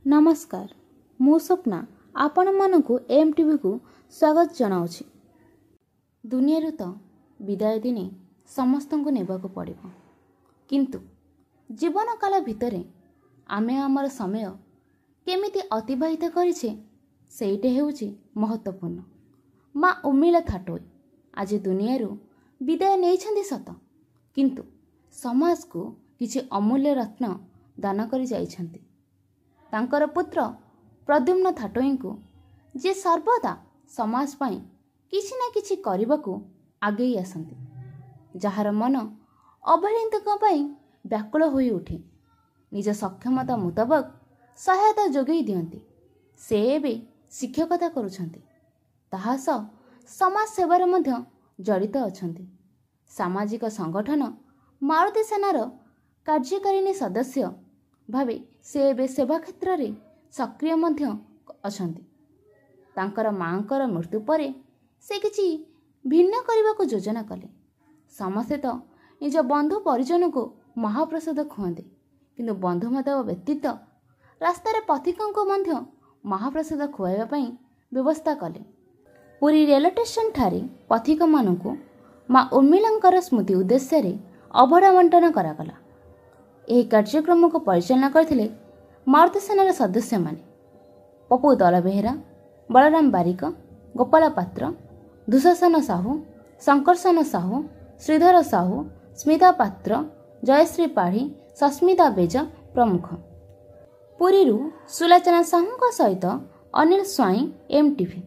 नमस्कार मु स्वप्ना आपण मानकु एमटीवी को स्वागत जनाउछि। दुनिया तो विदाय दिने समस्त को नेबाकु पड़िबो, किंतु जीवन काल भितरे आमे आमर समय केमिति अतिबाहित करिछे सेइटे हेउछि महत्वपूर्ण। माँ उर्मिला थाटोई आज दुनिया विदाय नहीं सत, किंतु समाज को किछि अमूल्य रत्न दान करि जाइछन्ति। तांकर पुत्र प्रद्युम्न थाटोई को जे सर्वदा समाज पाई किछि ना किछि करिबाकू आगे आसंती, जहार मन अवहेलितक पाई व्याकुल होई उठे, निज सक्षमता मुताबक सहायता जोगई दियंती। से एबे शिक्षकता करुछन्ति, ताहा सह समाज सेवार मध्य जड़ित अछन्ति। सामाजिक संगठन मारुति सेनार कार्यकारिणी सदस्य भावे से एबे सेवा क्षेत्र रे सक्रिय मध्य अछन्ति। तांकर मांकर मृत्यु परे से किछि भिन्न करबाकू योजना कले। समस्ते तो निज बंधु परिजन को महाप्रसाद खुआते, किंतु बंधु बांधव व्यतीत रास्तार पथिकों को मध्य महाप्रसाद खुआइबा पई व्यवस्था कले। पुरी रेल स्टेशन ठारे पथिक मानकु माँ उर्मिलांकर स्मृति उद्देश्य रे अभड़ा बंटन करागला। यह कार्यक्रम को परिचालना करथिले मारुति सेनार सदस्य माने पप्पू दलबेहेरा, बलराम बारिक, गोपाल पात्र, दुशासन साहू, शंकरसन साहू, श्रीधर साहू, स्मिता पात्र, जयश्री पाढ़ी, सस्मिता बेज प्रमुख। पुरीरू सुलोचना साहू सहित अनिल स्वाई एमटीवी।